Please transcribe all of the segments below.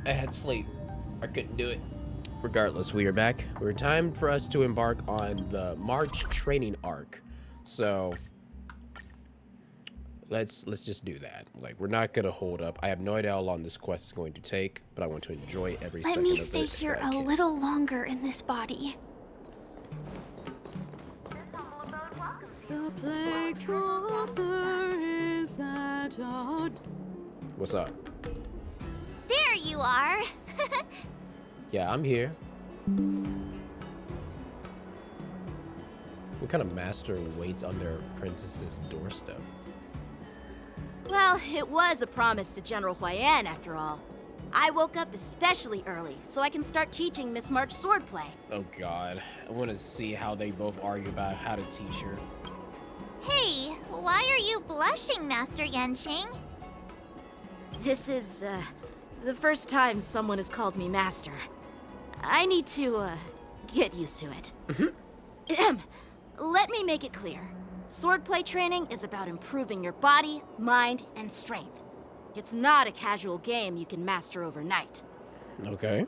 I had sleep. I couldn't do it. Regardless, we are back. We're time for us to embark on the March training arc. So let's just do that. Like, we're not gonna hold up. I have no idea how long this quest is going to take, but I want to enjoy every second of it. Let me stay here a little longer in this body. The plague's author is at our... What's up? There you are. Yeah, I'm here. What kind of master waits on their apprentice's doorstep? Well, it was a promise to General Huayan, after all. I woke up especially early, so I can start teaching Miss March swordplay. Oh god, I want to see how they both argue about how to teach her. Hey, why are you blushing, Master Yanqing? This is, the first time someone has called me master. I need to, get used to it. Let me make it clear. Swordplay training is about improving your body, mind, and strength. It's not a casual game you can master overnight. Okay.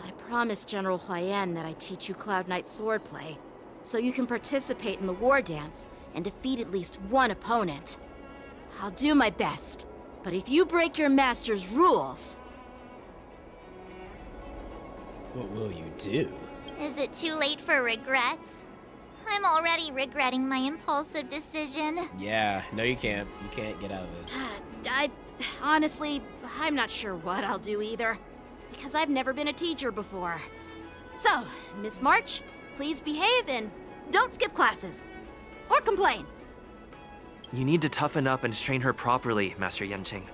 I promised General Huayan that I'd teach you Cloud Knight swordplay, so you can participate in the war dance and defeat at least one opponent. I'll do my best, but if you break your master's rules... What will you do? Is it too late for regrets? I'm already regretting my impulsive decision. Yeah, no you can't. You can't get out of this. Honestly, I'm not sure what I'll do either, because I've never been a teacher before. So, Miss March, please behave and don't skip classes. Or complain. You need to toughen up and train her properly, Master Yanqing.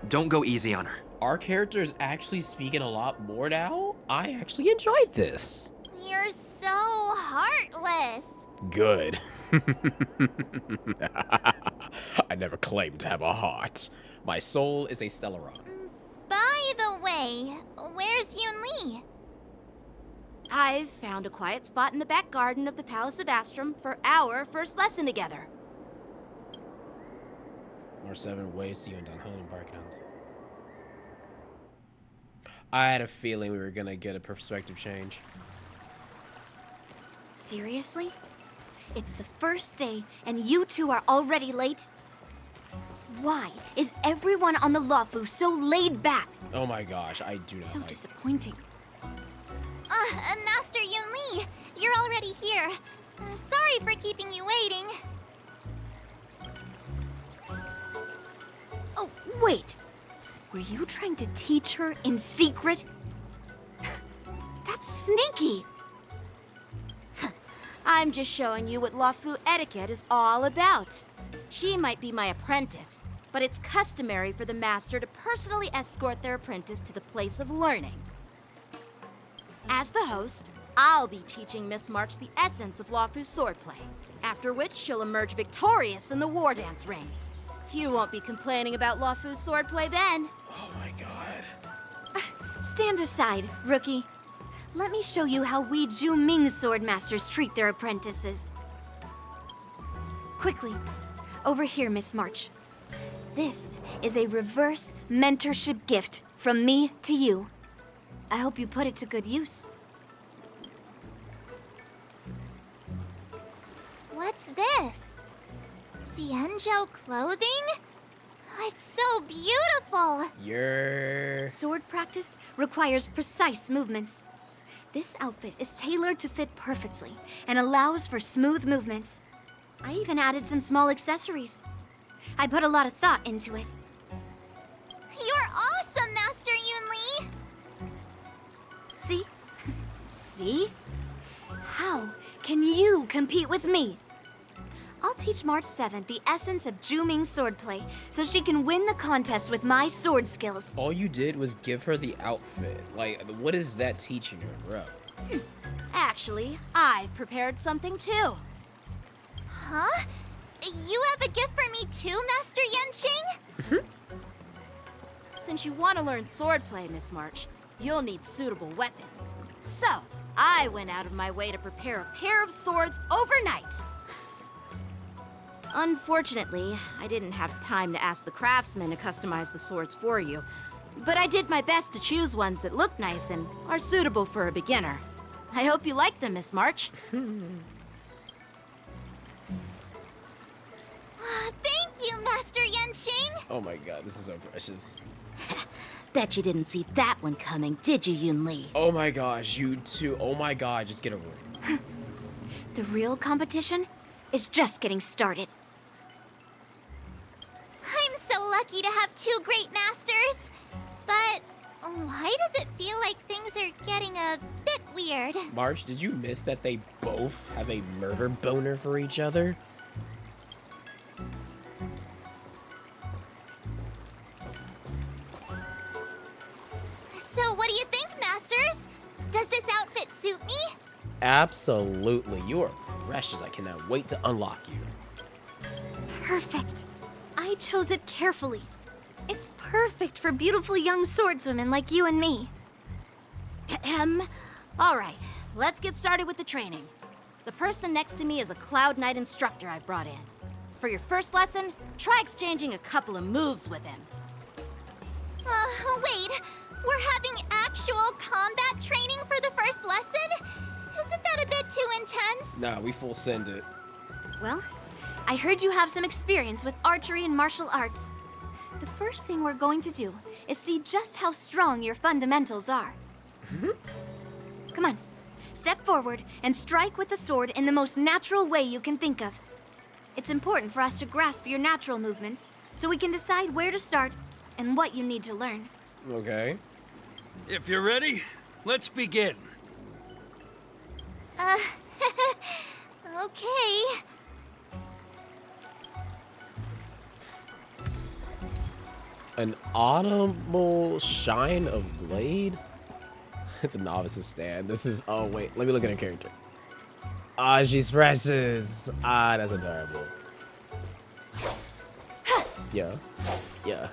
Don't go easy on her. Our character is actually speaking a lot more now. I actually enjoyed this. You're so heartless. Good. I never claimed to have a heart. My soul is a Stellaron. By the way, where's Yun Li? I've found a quiet spot in the back garden of the Palace of Astrum for our first lesson together. Or 7 ways to you and Don Hone embarking on. I had a feeling we were gonna get a perspective change. Seriously? It's the first day, and you two are already late? Why is everyone on the Luofu so laid back? Oh my gosh, I do not So like disappointing. Master Yun Li, you're already here. Sorry for keeping you waiting. Oh, wait. Were you trying to teach her in secret? That's sneaky. I'm just showing you what Luofu etiquette is all about. She might be my apprentice, but it's customary for the master to personally escort their apprentice to the place of learning. As the host, I'll be teaching Miss March the essence of Luofu swordplay, after which she'll emerge victorious in the war dance ring. You won't be complaining about Luofu's swordplay then. Oh my god. Stand aside, rookie. Let me show you how we Zhu Ming sword masters treat their apprentices. Quickly, over here, Miss March. This is a reverse mentorship gift from me to you. I hope you put it to good use. What's this? Xianzhou clothing? It's so beautiful! Sword practice requires precise movements. This outfit is tailored to fit perfectly and allows for smooth movements. I even added some small accessories. I put a lot of thought into it. You're awesome, Master Yun Li! See? See? How can you compete with me? I'll teach March 7th the essence of Zhu Ming swordplay so she can win the contest with my sword skills. All you did was give her the outfit. Like, what is that teaching her, bro? Actually, I've prepared something too. Huh? You have a gift for me too, Master Yanqing? Since you want to learn swordplay, Miss March, you'll need suitable weapons. So, I went out of my way to prepare a pair of swords overnight. Unfortunately, I didn't have time to ask the craftsman to customize the swords for you, But I did my best to choose ones that look nice and are suitable for a beginner. I hope you like them, Miss March. Thank you, Master Yenching. Oh my god, this is so precious. Bet you didn't see that one coming, did you, Yun Li? Oh my gosh, you two. Oh my god, just get a room. The real competition is just getting started. I'm so lucky to have two great masters. But why does it feel like things are getting a bit weird? March, did you miss that they both have a murder boner for each other? So what do you think, Masters? Does this outfit suit me? Absolutely. You are precious. I cannot wait to unlock you. Perfect. I chose it carefully. It's perfect for beautiful young swordswomen like you and me. All right, let's get started with the training. The person next to me is a Cloud Knight instructor I've brought in. For your first lesson, try exchanging a couple of moves with him. Wait. We're having actual combat training for the first lesson? Isn't that a bit too intense? Nah, we full send it. Well, I heard you have some experience with archery and martial arts. The first thing we're going to do is see just how strong your fundamentals are. Come on, step forward and strike with the sword in the most natural way you can think of. It's important for us to grasp your natural movements so we can decide where to start and what you need to learn. Okay. If you're ready, let's begin. Okay. An audible shine of blade? The novice's stand. This is. Oh, wait. Let me look at her character. Ah, she's precious. Ah, that's adorable. Yeah. Yeah.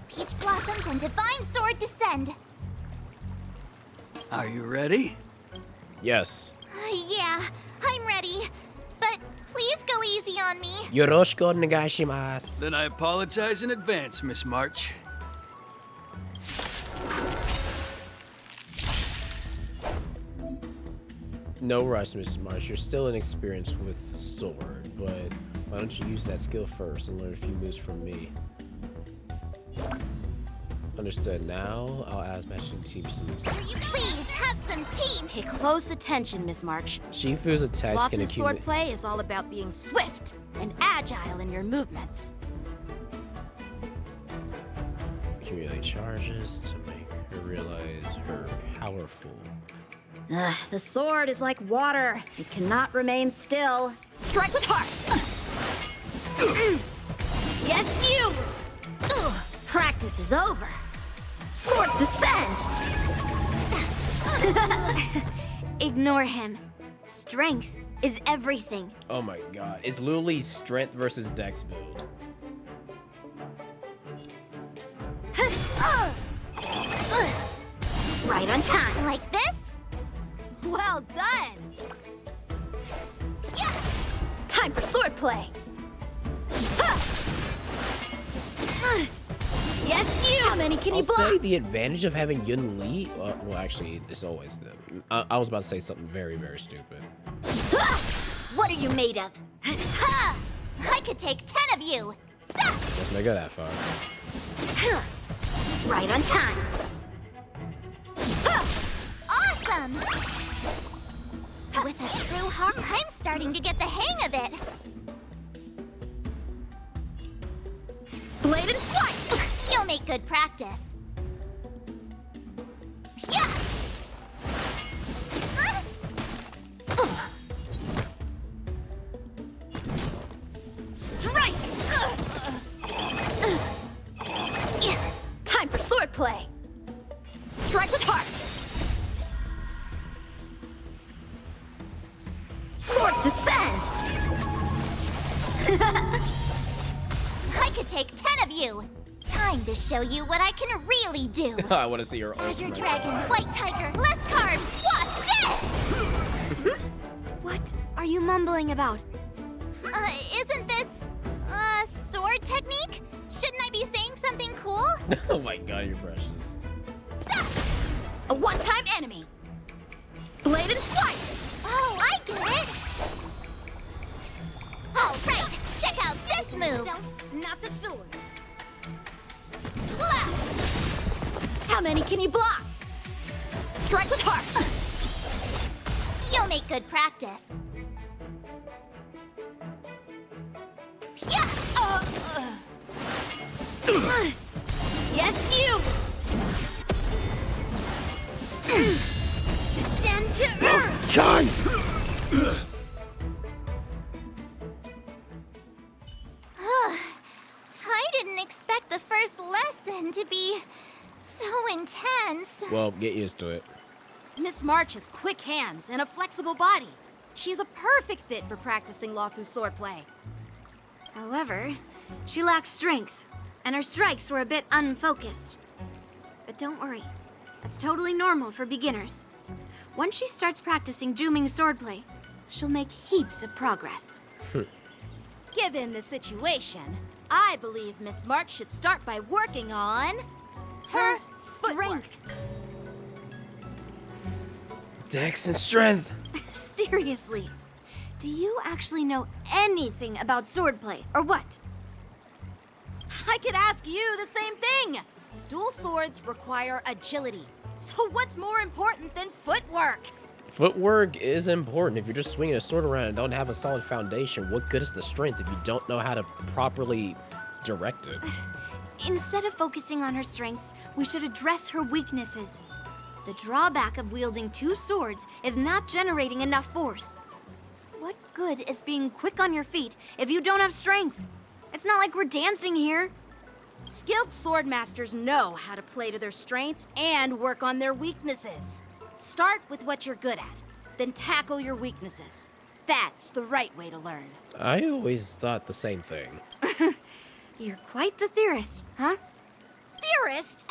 Peach blossoms and divine sword descend. Are you ready? Yes. Yeah, I'm ready. But please go easy on me. Yoroshiku onegaishimasu. Then I apologize in advance, Miss March. No rush, Mr. Marsh. You're still inexperienced with the sword, but why don't you use that skill first and learn a few moves from me? Understood. Now, I'll ask Master Team Seems. Please have some tea. Pay close attention, Miss March. Shifu's attacks can Lawful accumulate. swordplay is all about being swift and agile in your movements. Accumulate charges to make her realize her powerful. The sword is like water. It cannot remain still. Strike with heart. Yes, you! Practice is over. Swords descend. Ignore him. Strength is everything. Oh my god. It's literally strength versus dex build. Right on time. Like this? Well done. Yeah. Time for swordplay. Yes, you! How many can I'll you block? say the advantage of having Yun Li. Well, actually, it's always them. I was about to say something very, very stupid. What are you made of? Ha! I could take 10 of you. Let's not go that far. Right on time. Awesome! With a true heart, I'm starting to get the hang of it. Bladed flight! You'll make good practice. Yeah! Strike! Time for swordplay. Strike with heart. Swords descend. I could take 10 of you. Time time to show you what I can really do. I want to see her Azure open Dragon, myself. White Tiger, less carbs, watch this! What are you mumbling about? Isn't this, sword technique? Shouldn't I be saying something cool? Oh my god, you're precious. A one-time enemy. Bladed flight. Oh, I get it! All right, check out this move! Not the sword. Slap! How many can you block? Strike with heart. You'll make good practice. Yeah! Yes, you! Descend to earth! God! I didn't expect the first lesson to be so intense. Well, get used to it. Miss March has quick hands and a flexible body. She's a perfect fit for practicing Lawfu swordplay. However, she lacks strength, and her strikes were a bit unfocused. But don't worry, that's totally normal for beginners. Once she starts practicing Juming swordplay, she'll make heaps of progress. Given the situation, I believe Miss March should start by working on her footwork. Dex and strength. Seriously, do you actually know anything about swordplay, or what? I could ask you the same thing. Dual swords require agility. So what's more important than footwork? Footwork is important. If you're just swinging a sword around and don't have a solid foundation, what good is the strength if you don't know how to properly direct it? Instead of focusing on her strengths, we should address her weaknesses. The drawback of wielding two swords is not generating enough force. What good is being quick on your feet if you don't have strength? It's not like we're dancing here. Skilled sword masters know how to play to their strengths and work on their weaknesses. Start with what you're good at, then tackle your weaknesses. That's the right way to learn. I always thought the same thing. You're quite the theorist, huh? Theorist?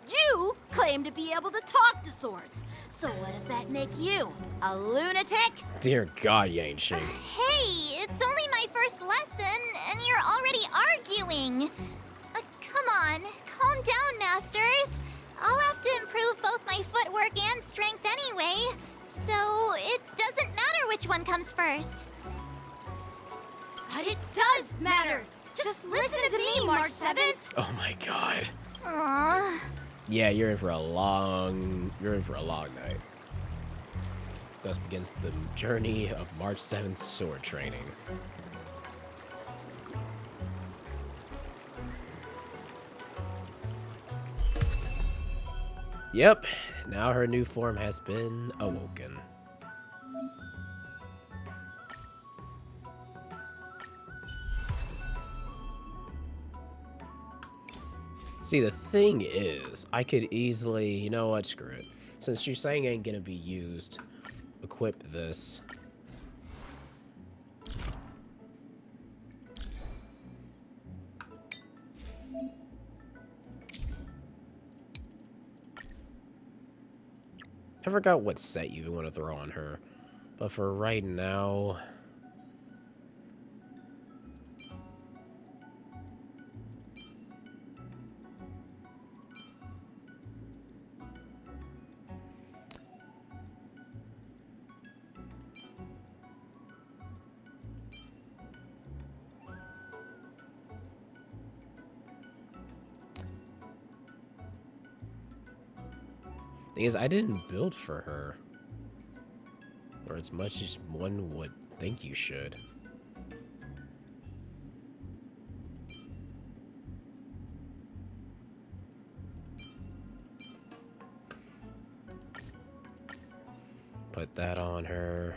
You claim to be able to talk to swords. So what does that make you? A lunatic? Dear God, Yang-Ching. Hey, it's only my first lesson, and you're already arguing. Come on, calm down, masters. I'll have to improve both my footwork and strength anyway, so it doesn't matter which one comes first. But it does matter. Just listen to me, March 7th. Oh my God. Aww. Yeah, you're in for a long night. Thus begins the journey of March 7th sword training. Yep, now her new form has been awoken. See, the thing is, I could easily, you know what, screw it. Since Shusang ain't gonna be used, equip this. I forgot what set you want to throw on her, but for right now... Thing is, I didn't build for her. Or as much as one would think you should. Put that on her.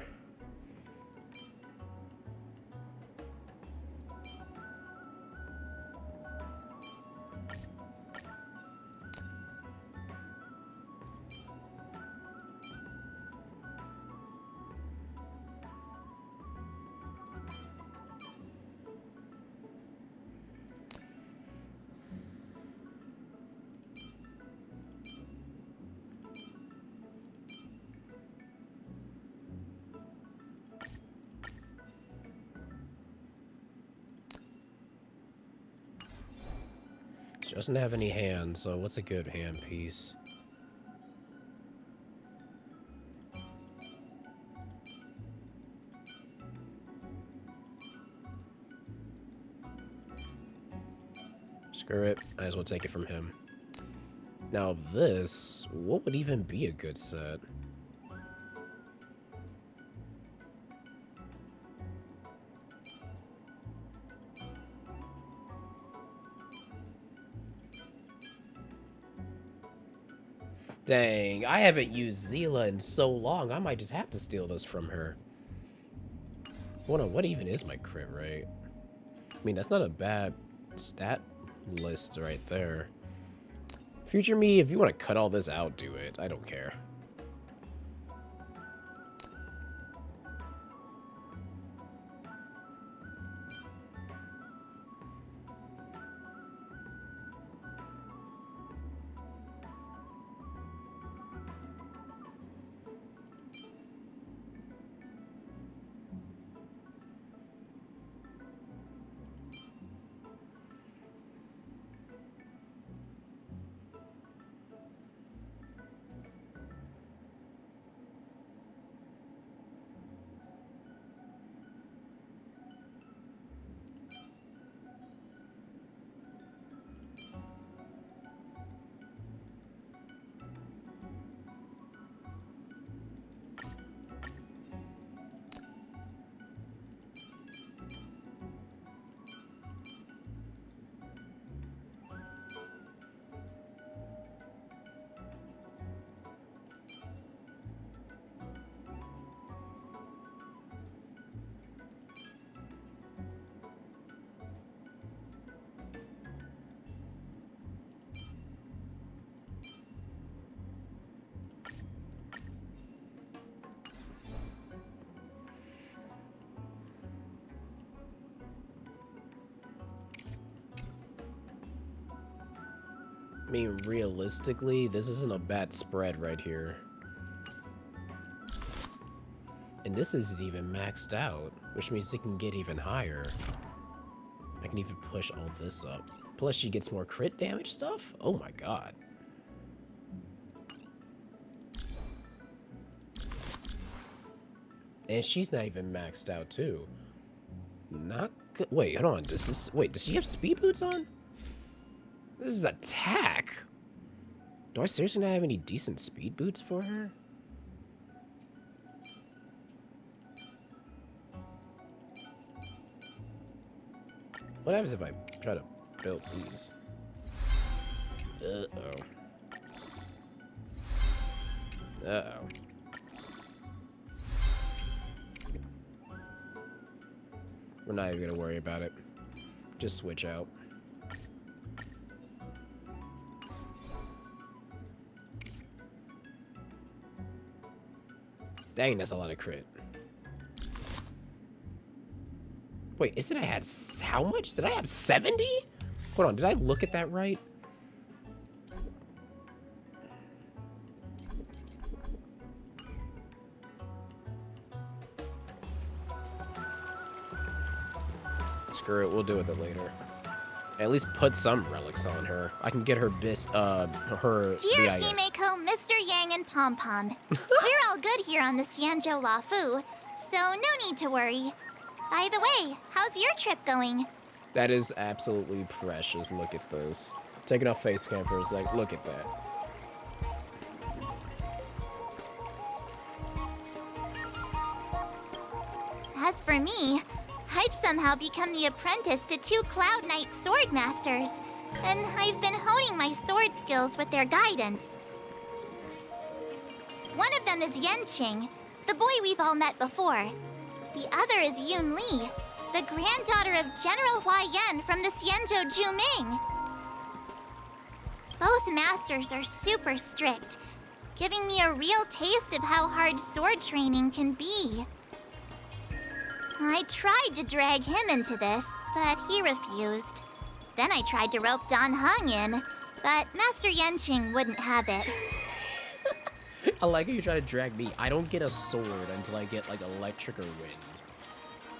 Doesn't have any hands, so what's a good hand piece? Screw it. Might as well take it from him. Now this, what would even be a good set? Dang, I haven't used Zila in so long, I might just have to steal this from her. Hold on, what even is my crit rate? I mean, that's not a bad stat list right there. Future me, if you want to cut all this out, do it. I don't care. I mean, realistically, this isn't a bad spread right here. And this isn't even maxed out, which means it can get even higher. I can even push all this up. Plus, she gets more crit damage stuff? Oh my god. And she's not even maxed out, too. Not good. Wait, hold on. Wait, does she have speed boots on? This is attack. Do I seriously not have any decent speed boots for her? What happens if I try to build these? Uh-oh. Uh-oh. We're not even gonna worry about it. Just switch out. Dang, that's a lot of crit. Wait, is it I had how much? Did I have 70? Hold on, did I look at that right? Screw it, we'll deal with it later. At least put some relics on her. I can get her her Dear BIS. Himeko, Mr. Yang, and Pom Pom, we're all good here on the Xianzhou Lafu, so no need to worry. By the way, how's your trip going? That is absolutely precious. Look at this. Taking off face cam for a sec. Look at that. As for me, I've somehow become the apprentice to 2 Cloud Knight sword masters, and I've been honing my sword skills with their guidance. One of them is Yenqing, the boy we've all met before. The other is Yun Li, the granddaughter of General Hua Yan from the Xianzhou Juming. Both masters are super strict, giving me a real taste of how hard sword training can be. I tried to drag him into this, but he refused. Then I tried to rope Dan Heng in, but Master Yenqing wouldn't have it. I like how you try to drag me. I don't get a sword until I get like electric or wind.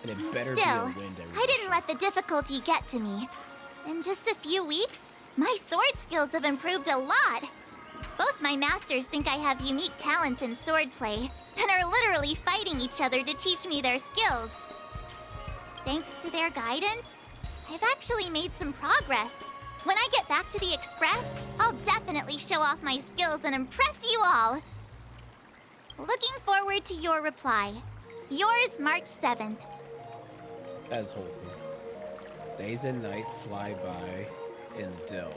And it better Still, be a wind every I didn't let the difficulty get to me. In just a few weeks, My sword skills have improved a lot. Both my masters think I have unique talents in swordplay, and are literally fighting each other to teach me their skills. Thanks to their guidance, I've actually made some progress. When I get back to the Express, I'll definitely show off my skills and impress you all. Looking forward to your reply. Yours, March 7th. As wholesome. Days and night fly by in Delve.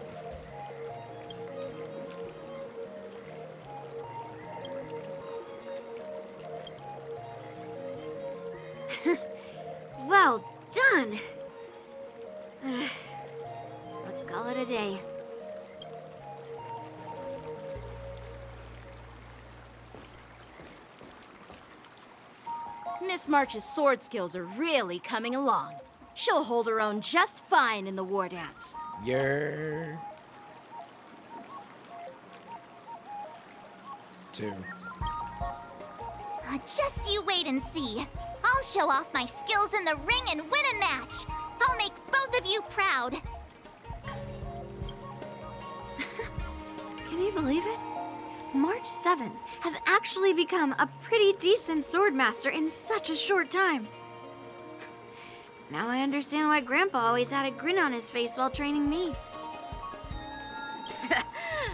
Well done. Let's call it a day. Miss March's sword skills are really coming along. She'll hold her own just fine in the war dance. You're... 2. Just you wait and see. I'll show off my skills in the ring and win a match. I'll make both of you proud. Can you believe it? March 7th has actually become a pretty decent swordmaster in such a short time. Now I understand why Grandpa always had a grin on his face while training me.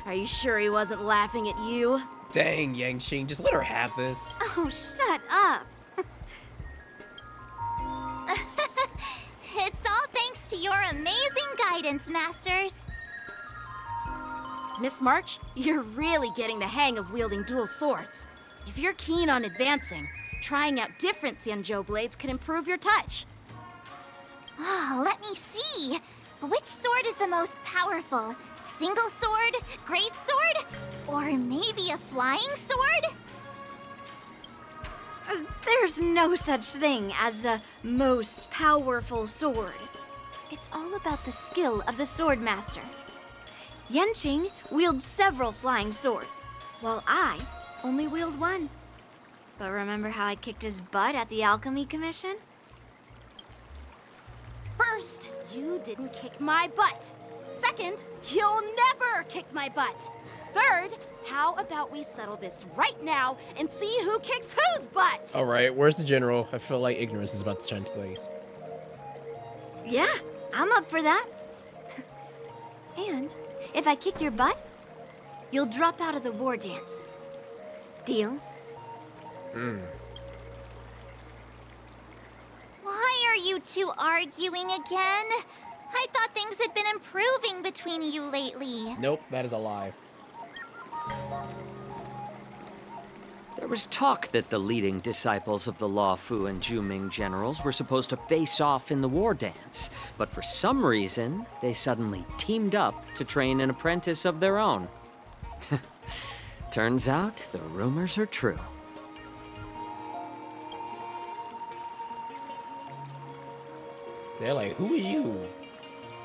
Are you sure he wasn't laughing at you? Dang, Yanqing, just let her have this. Oh, shut up. It's all thanks to your amazing guidance, Masters. Miss March, you're really getting the hang of wielding dual swords. If you're keen on advancing, trying out different Xianzhou blades can improve your touch. Oh, let me see. Which sword is the most powerful? Single sword? Great sword? Or maybe a flying sword? There's no such thing as the most powerful sword. It's all about the skill of the swordmaster. Yanqing wields several flying swords, while I only wield one. But remember how I kicked his butt at the Alchemy Commission? First, you didn't kick my butt. Second, you'll never kick my butt. Third, how about we settle this right now and see who kicks whose butt? All right, where's the general? I feel like ignorance is about to change place. Yeah, I'm up for that. And if I kick your butt, you'll drop out of the war dance. Deal? Why are you two arguing again? I thought things had been improving between you lately. Nope, that is a lie. There was talk that the leading disciples of the Law Fu and Juming generals were supposed to face off in the war dance, but for some reason, they suddenly teamed up to train an apprentice of their own. Turns out, the rumors are true. They're like, who are you?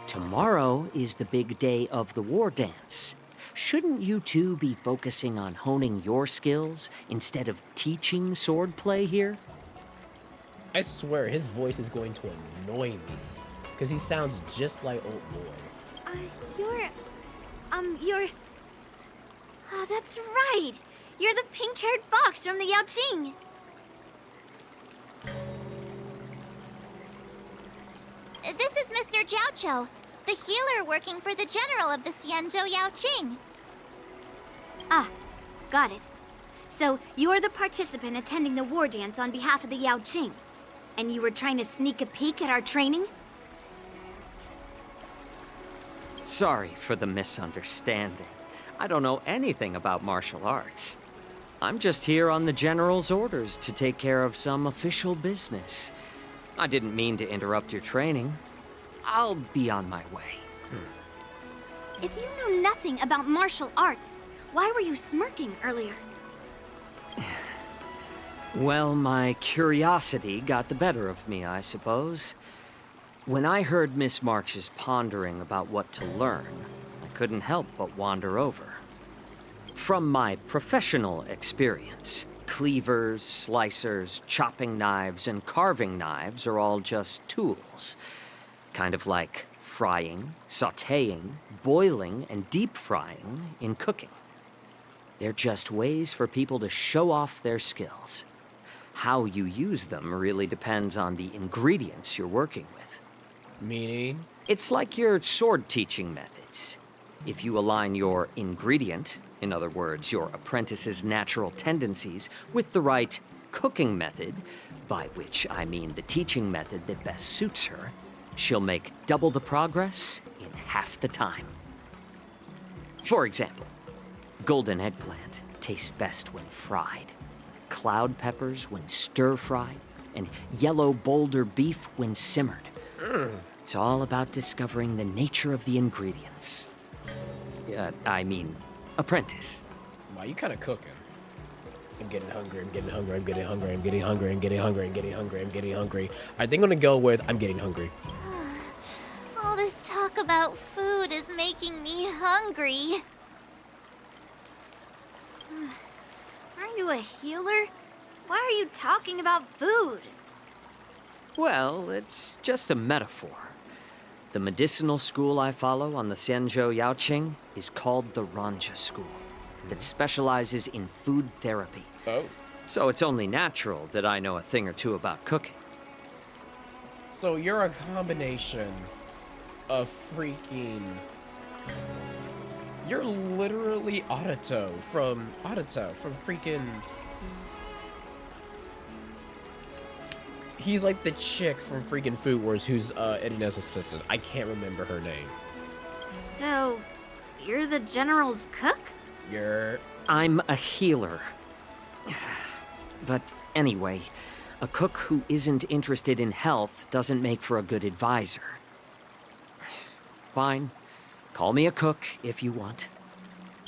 Tomorrow is the big day of the war dance. Shouldn't you two be focusing on honing your skills instead of teaching swordplay here? I swear, his voice is going to annoy me. Because he sounds just like old boy. You're... Oh, that's right. You're the pink-haired fox from the Yaoqing. This is Mr. Jiaoqiu, the healer working for the general of the Xianzhou Yaoqing. Ah, got it. So, you're the participant attending the war dance on behalf of the Yaoqing. And you were trying to sneak a peek at our training? Sorry for the misunderstanding. I don't know anything about martial arts. I'm just here on the general's orders to take care of some official business. I didn't mean to interrupt your training. I'll be on my way. If you know nothing about martial arts, why were you smirking earlier? Well, my curiosity got the better of me, I suppose. When I heard Miss March's pondering about what to learn, I couldn't help but wander over. From my professional experience, cleavers, slicers, chopping knives, and carving knives are all just tools. Kind of like frying, sautéing, boiling, and deep frying in cooking. They're just ways for people to show off their skills. How you use them really depends on the ingredients you're working with. Meaning? It's like your sword teaching methods. If you align your ingredient, in other words, your apprentice's natural tendencies, with the right cooking method, by which I mean the teaching method that best suits her, she'll make double the progress in half the time. For example, golden eggplant tastes best when fried, cloud peppers when stir-fried, and yellow boulder beef when simmered. It's all about discovering the nature of the ingredients. Apprentice. Wow, you kind of cooking. I'm getting hungry, I'm getting hungry, I'm getting hungry, I'm getting hungry, I'm getting hungry, I'm getting hungry, I'm getting hungry. I think I'm gonna go with I'm getting hungry. All this talk about food is making me hungry. Aren't you a healer? Why are you talking about food? Well, it's just a metaphor. The medicinal school I follow on the Xianzhou Yaoqing is called the Ranja School, that specializes in food therapy. Oh. So it's only natural that I know a thing or two about cooking. So you're a combination of freaking... You're literally Autoto from freaking... He's like the chick from freaking Food Wars who's Edna's assistant. I can't remember her name. So, you're the general's cook? I'm a healer. But anyway, a cook who isn't interested in health doesn't make for a good advisor. Fine. Call me a cook if you want.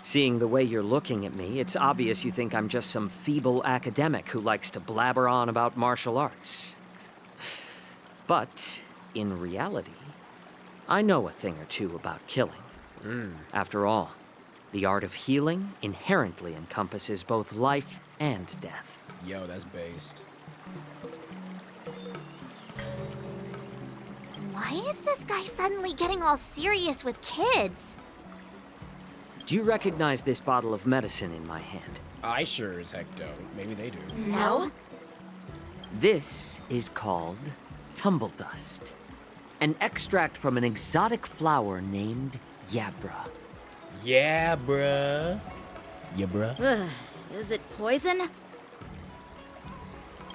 Seeing the way you're looking at me, it's obvious you think I'm just some feeble academic who likes to blabber on about martial arts. But, in reality, I know a thing or two about killing. After all, the art of healing inherently encompasses both life and death. Yo, that's based. Why is this guy suddenly getting all serious with kids? Do you recognize this bottle of medicine in my hand? I sure as heck don't. Maybe they do. No? This is called tumble dust, an extract from an exotic flower named Yabra. Yeah, bruh. Yeah, bruh. Is it poison?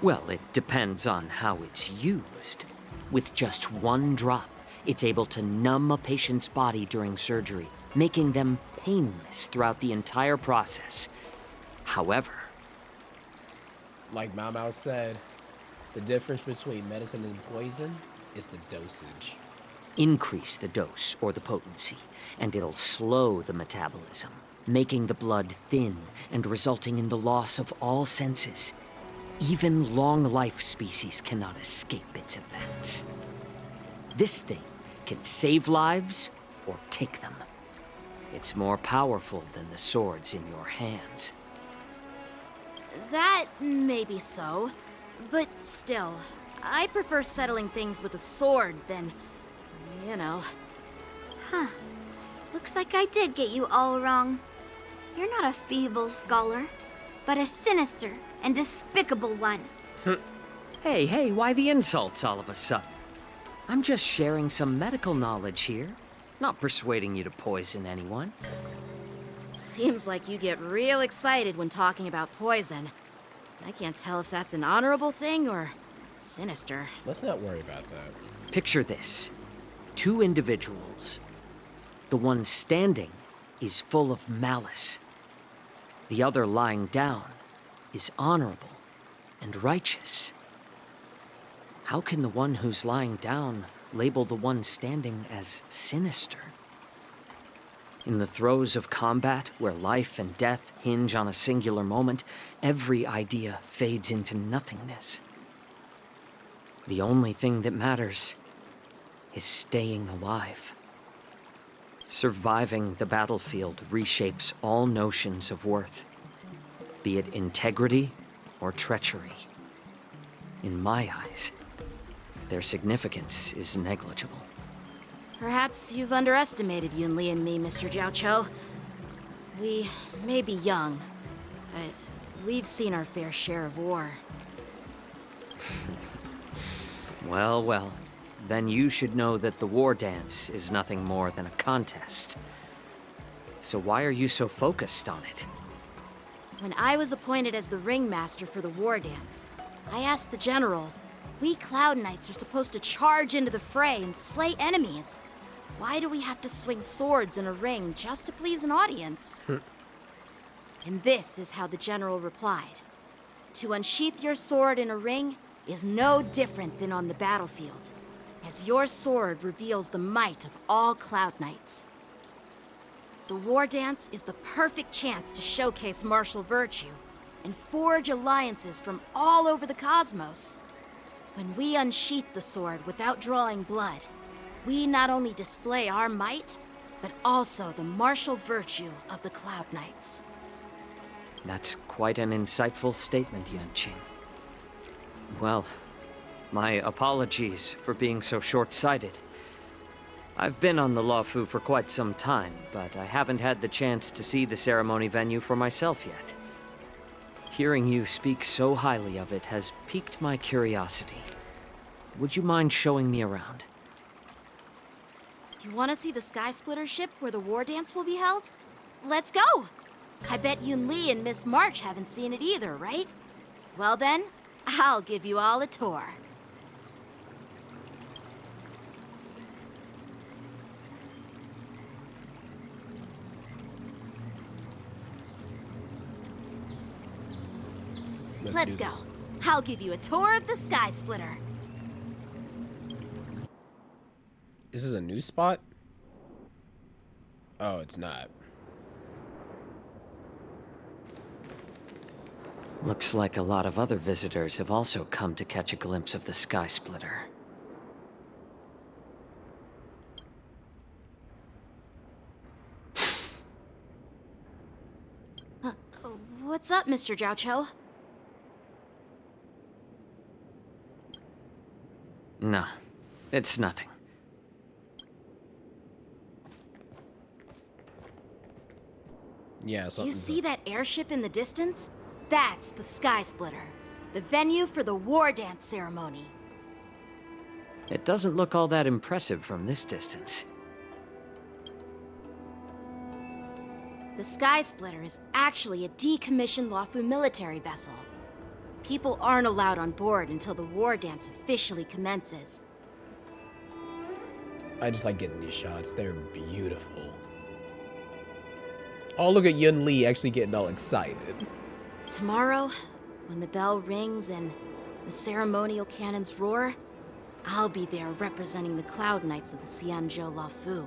Well, it depends on how it's used. With just one drop, it's able to numb a patient's body during surgery, making them painless throughout the entire process. However, Like Mau Mau said, the difference between medicine and poison is the dosage. increase the dose or the potency, and it'll slow the metabolism, making the blood thin and resulting in the loss of all senses. Even long-life species cannot escape its effects. This thing can save lives or take them. It's more powerful than the swords in your hands. That may be so, but still, I prefer settling things with a sword than, you know. Looks like I did get you all wrong. You're not a feeble scholar, but a sinister and despicable one. Hey, why the insults all of a sudden? I'm just sharing some medical knowledge here, not persuading you to poison anyone. Seems like you get real excited when talking about poison. I can't tell if that's an honorable thing or sinister. Let's not worry about that. Picture this. 2 individuals. The one standing is full of malice. The other lying down is honorable and righteous. How can the one who's lying down label the one standing as sinister? In the throes of combat, where life and death hinge on a singular moment, every idea fades into nothingness. The only thing that matters is staying alive. Surviving the battlefield reshapes all notions of worth, be it integrity or treachery. In my eyes, their significance is negligible. Perhaps you've underestimated Yunli and me, Mr. Jiaoqiu. We may be young, but we've seen our fair share of war. Well, well. Then you should know that the war dance is nothing more than a contest. So why are you so focused on it? When I was appointed as the ringmaster for the war dance, I asked the general, we Cloud Knights are supposed to charge into the fray and slay enemies. Why do we have to swing swords in a ring just to please an audience? And this is how the general replied. To unsheath your sword in a ring is no different than on the battlefield, as your sword reveals the might of all Cloud Knights. The war dance is the perfect chance to showcase martial virtue and forge alliances from all over the cosmos. When we unsheath the sword without drawing blood, we not only display our might, but also the martial virtue of the Cloud Knights. That's quite an insightful statement, Yanqing. Well, my apologies for being so short-sighted. I've been on the Luofu for quite some time, but I haven't had the chance to see the ceremony venue for myself yet. Hearing you speak so highly of it has piqued my curiosity. Would you mind showing me around? You want to see the Sky Splitter ship where the war dance will be held? Let's go! I bet Yunli and Miss March haven't seen it either, right? Well then, I'll give you all a tour. Let's do go. this. I'll give you a tour of the Sky Splitter. This is a new spot? Oh, it's not. Looks like a lot of other visitors have also come to catch a glimpse of the Sky Splitter. What's up, Mr. Jiaoqiu? No, it's nothing. Yeah, You something. see that airship in the distance? That's the Sky Splitter, the venue for the war dance ceremony. It doesn't look all that impressive from this distance. The Sky Splitter is actually a decommissioned Luofu military vessel. People aren't allowed on board until the war dance officially commences. I just like getting these shots. They're beautiful. Oh, look at Yun Li actually getting all excited. Tomorrow, when the bell rings and the ceremonial cannons roar, I'll be there representing the Cloud Knights of the Xianzhou Luofu,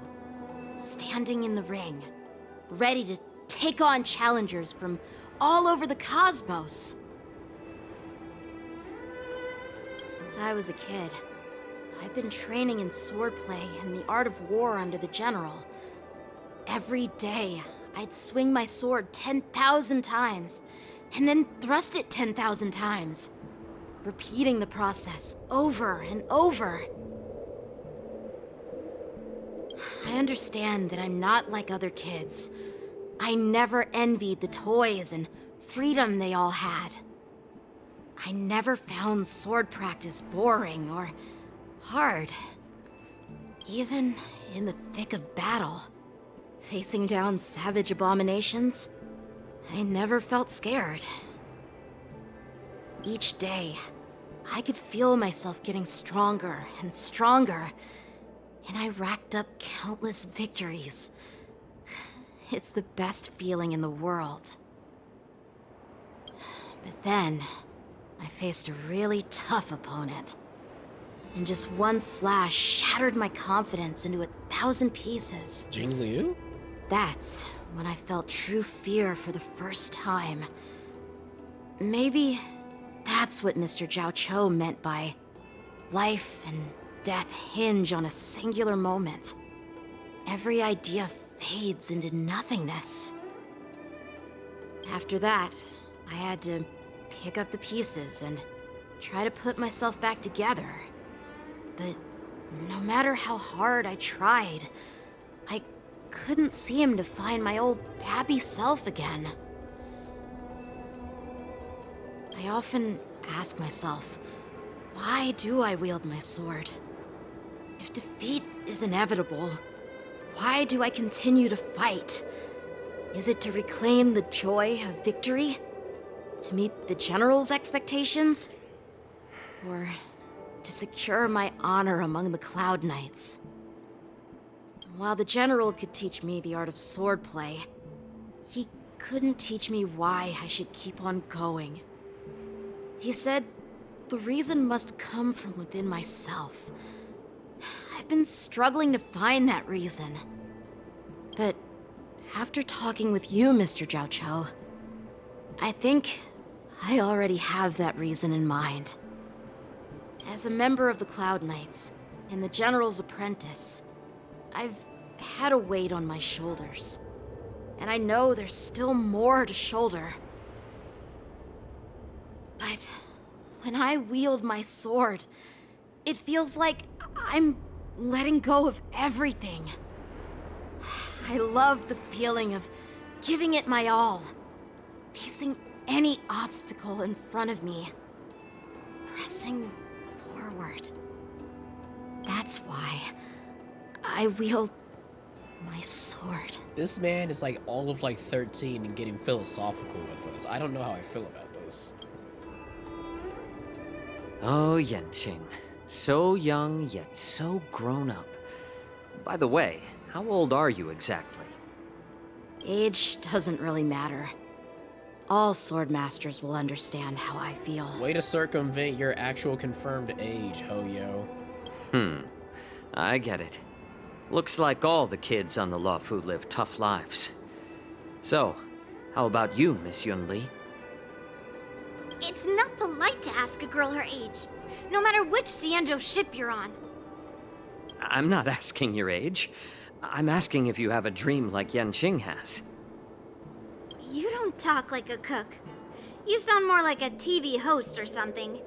standing in the ring, ready to take on challengers from all over the cosmos. Since I was a kid, I've been training in swordplay and the art of war under the general. Every day, I'd swing my sword 10,000 times, and then thrust it 10,000 times, repeating the process over and over. I understand that I'm not like other kids. I never envied the toys and freedom they all had. I never found sword practice boring or hard. Even in the thick of battle, facing down savage abominations, I never felt scared. Each day, I could feel myself getting stronger and stronger, and I racked up countless victories. It's the best feeling in the world. But then, I faced a really tough opponent, and just one slash shattered my confidence into 1,000 pieces. Jing Liu? That's when I felt true fear for the first time. Maybe that's what Mr. Jiaoqiu meant by life and death hinge on a singular moment. Every idea fades into nothingness. After that, I had to pick up the pieces and try to put myself back together. But no matter how hard I tried, I couldn't seem to find my old happy self again. I often ask myself, why do I wield my sword? If defeat is inevitable, why do I continue to fight? Is it to reclaim the joy of victory? To meet the General's expectations? Or to secure my honor among the Cloud Knights? While the General could teach me the art of swordplay, he couldn't teach me why I should keep on going. He said the reason must come from within myself. I've been struggling to find that reason. But after talking with you, Mr. Zhao Cho, I think I already have that reason in mind. As a member of the Cloud Knights and the General's apprentice, I've had a weight on my shoulders. And I know there's still more to shoulder. But when I wield my sword, it feels like I'm letting go of everything. I love the feeling of giving it my all, facing any obstacle in front of me, pressing forward. That's why I wield my sword. This man is like all of like 13 and getting philosophical with us. I don't know how I feel about this. Oh, Yanqing. So young, yet so grown up. By the way, how old are you exactly? Age doesn't really matter. All sword masters will understand how I feel. Way to circumvent your actual confirmed age, Ho-Yo. I get it. Looks like all the kids on the Luofu live tough lives. So, how about you, Miss Yunli? It's not polite to ask a girl her age, no matter which Xianzhou ship you're on. I'm not asking your age. I'm asking if you have a dream like Yanqing has. You don't talk like a cook. You sound more like a TV host or something.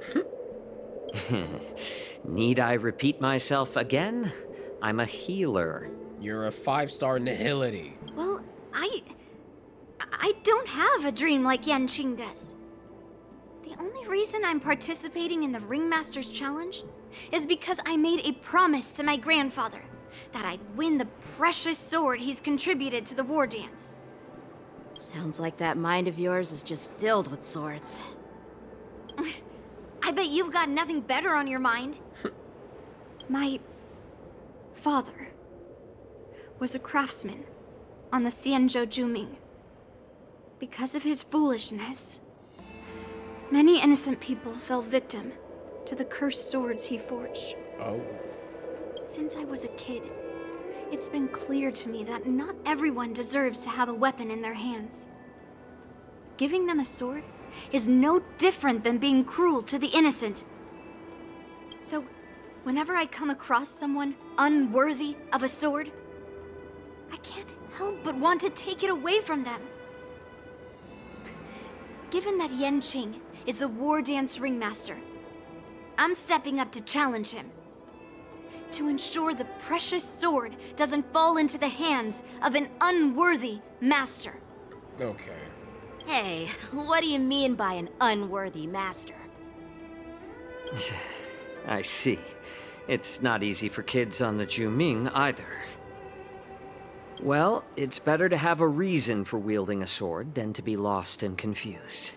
Need I repeat myself again? I'm a healer. You're a 5-star nihility. Well, I don't have a dream like Yanqing does. The only reason I'm participating in the Ringmaster's Challenge is because I made a promise to my grandfather that I'd win the precious sword he's contributed to the war dance. Sounds like that mind of yours is just filled with swords. I bet you've got nothing better on your mind. My father was a craftsman on the Xianzhou Juming. Because of his foolishness, many innocent people fell victim to the cursed swords he forged. Oh. Since I was a kid, it's been clear to me that not everyone deserves to have a weapon in their hands. Giving them a sword is no different than being cruel to the innocent. So, whenever I come across someone unworthy of a sword, I can't help but want to take it away from them. Given that Yanqing is the war dance ringmaster, I'm stepping up to challenge him. To ensure the precious sword doesn't fall into the hands of an unworthy master. Okay. Hey, what do you mean by an unworthy master? I see. It's not easy for kids on the Juming either. Well, it's better to have a reason for wielding a sword than to be lost and confused.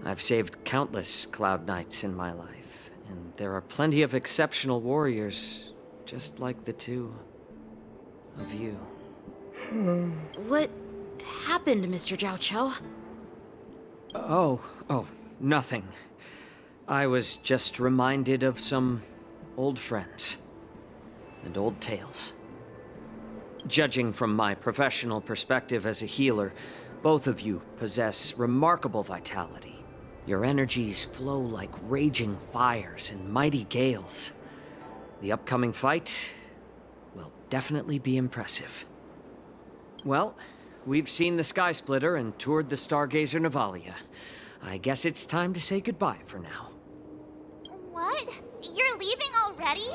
I've saved countless Cloud Knights in my life, and there are plenty of exceptional warriors, just like the two of you. What happened, Mr. Zhao Cho? Oh, nothing. I was just reminded of some old friends and old tales. Judging from my professional perspective as a healer, both of you possess remarkable vitality. Your energies flow like raging fires and mighty gales. The upcoming fight will definitely be impressive. Well, we've seen the Sky Splitter and toured the Stargazer Navalia. I guess it's time to say goodbye for now. What? You're leaving already?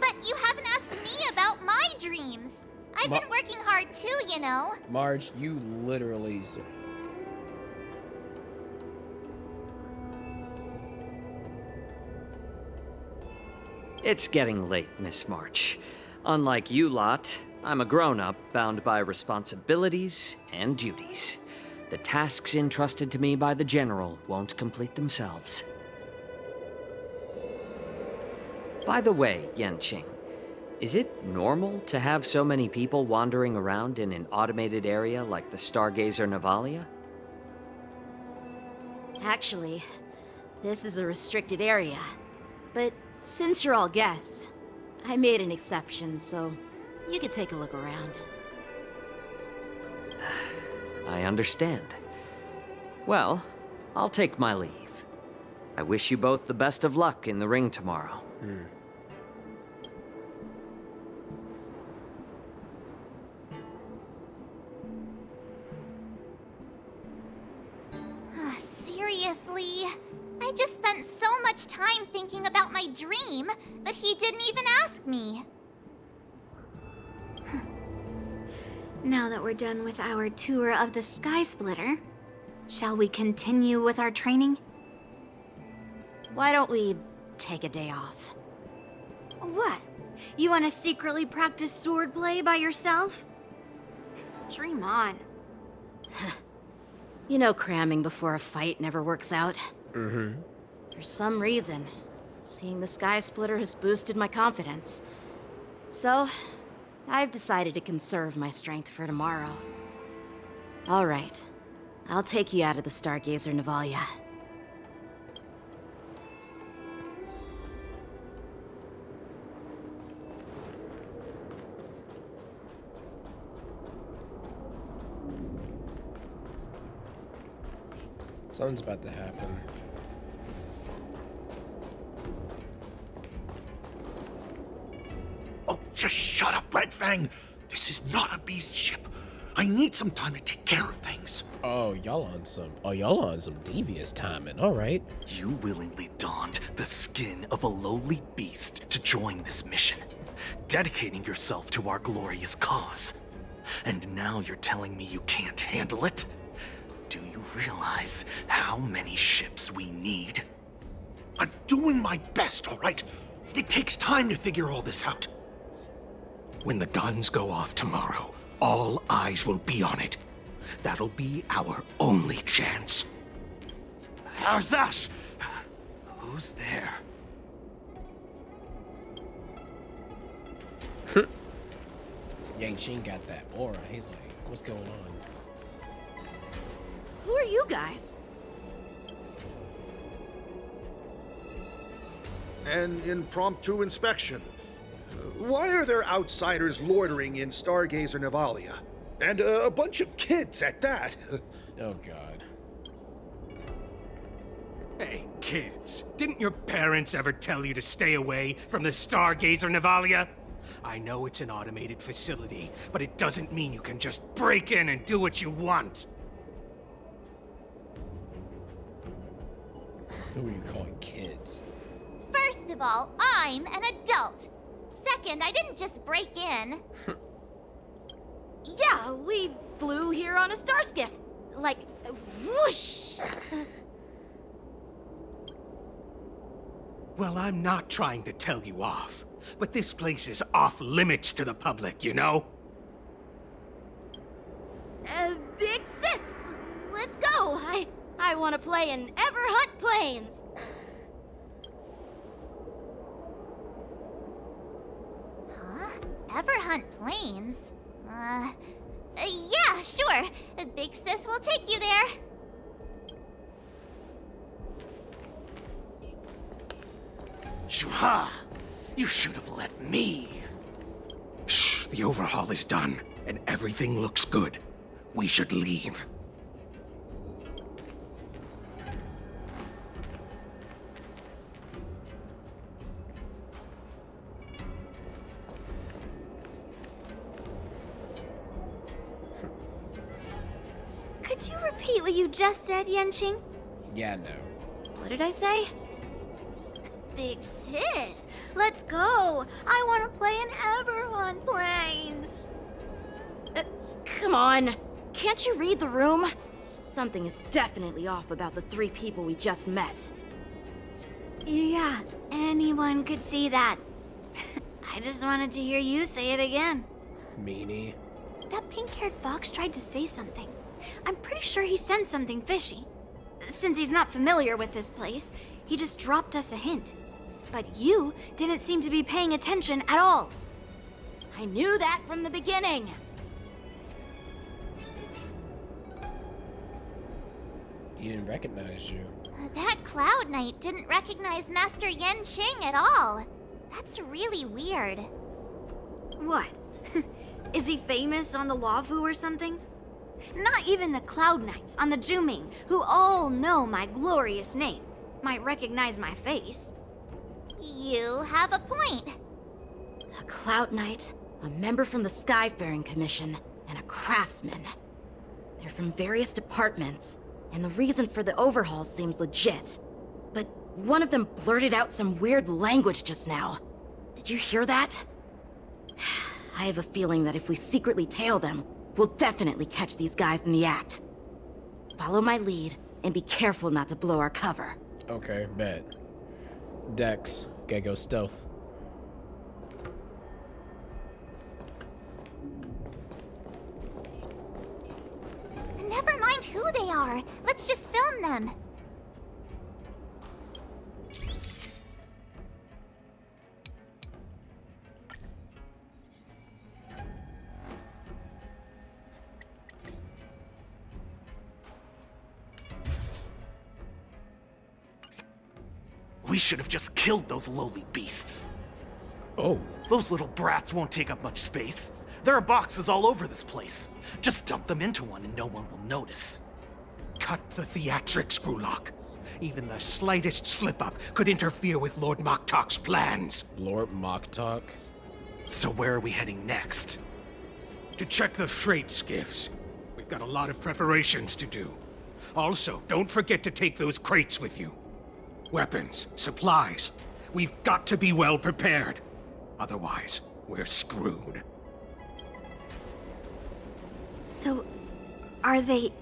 But But you haven't asked me about my dreams. I've been working hard too, you know. Marge, you literally... It's getting late, Miss March. Unlike you lot, I'm a grown-up bound by responsibilities and duties. The tasks entrusted to me by the General won't complete themselves. By the way, Yanqing, is it normal to have so many people wandering around in an automated area like the Stargazer Navalia? Actually, this is a restricted area. But since you're all guests, I made an exception, so you could take a look around. I understand. Well, I'll take my leave. I wish you both the best of luck in the ring tomorrow. Seriously? I just spent so much time thinking about my dream, but he didn't even ask me. Now that we're done with our tour of the Sky Splitter, shall we continue with our training? Why don't we take a day off? What? You want to secretly practice swordplay by yourself? Dream on. You know cramming before a fight never works out. Mm-hmm. For some reason, seeing the Sky Splitter has boosted my confidence. So, I've decided to conserve my strength for tomorrow. All right. I'll take you out of the Stargazer Navalia. Something's about to happen. Oh, just shut up, Red Fang! This is not a beast ship. I need some time to take care of things. Oh, y'all on some devious timing. All right. You willingly donned the skin of a lowly beast to join this mission, dedicating yourself to our glorious cause. And now you're telling me you can't handle it? Do you realize how many ships we need? I'm doing my best, all right? It takes time to figure all this out. When the guns go off tomorrow, all eyes will be on it. That'll be our only chance. How's that? Who's there? Yanqing got that aura. He's like, what's going on? Who are you guys? An impromptu inspection. Why are there outsiders loitering in Stargazer Navalia? And a bunch of kids at that. Oh, God. Hey, kids, didn't your parents ever tell you to stay away from the Stargazer Navalia? I know it's an automated facility, but it doesn't mean you can just break in and do what you want. Who are you calling kids? First of all, I'm an adult. Second, I didn't just break in. Yeah, we flew here on a star skiff. Like, whoosh! Well, I'm not trying to tell you off, but this place is off limits to the public, you know? Big sis! Let's go! I want to play in Ever Hunt Planes! Huh? Ever hunt planes? Yeah, sure. Big Sis will take you there. Shuha! You should have let me. Shh, the overhaul is done, and everything looks good. We should leave. Could you repeat what you just said, Yanqing? Yeah, no. What did I say? Big sis, let's go. I want to play in Everhorn Plains. Come on. Can't you read the room? Something is definitely off about the 3 people we just met. Yeah, anyone could see that. I just wanted to hear you say it again. Meanie. That pink-haired fox tried to say something. I'm pretty sure he sensed something fishy. Since he's not familiar with this place, he just dropped us a hint. But you didn't seem to be paying attention at all. I knew that from the beginning. He didn't recognize you. That Cloud Knight didn't recognize Master Yanqing at all. That's really weird. What? Is he famous on the Lavu or something? Not even the Cloud Knights on the Juming, who all know my glorious name, might recognize my face. You have a point. A Cloud Knight, a member from the Skyfaring Commission, and a craftsman. They're from various departments, and the reason for the overhaul seems legit. But one of them blurted out some weird language just now. Did you hear that? I have a feeling that if we secretly tail them, we'll definitely catch these guys in the act. Follow my lead, and be careful not to blow our cover. Okay, bet. Dex, gotta go stealth. Never mind who they are. Let's just film them. We should have just killed those lowly beasts. Oh. Those little brats won't take up much space. There are boxes all over this place. Just dump them into one and no one will notice. Cut the theatrics, Grulock. Even the slightest slip-up could interfere with Lord Moktok's plans. Lord Moktok? So where are we heading next? To check the freight skiffs. We've got a lot of preparations to do. Also, don't forget to take those crates with you. Weapons, supplies. We've got to be well prepared. Otherwise, we're screwed. So, are they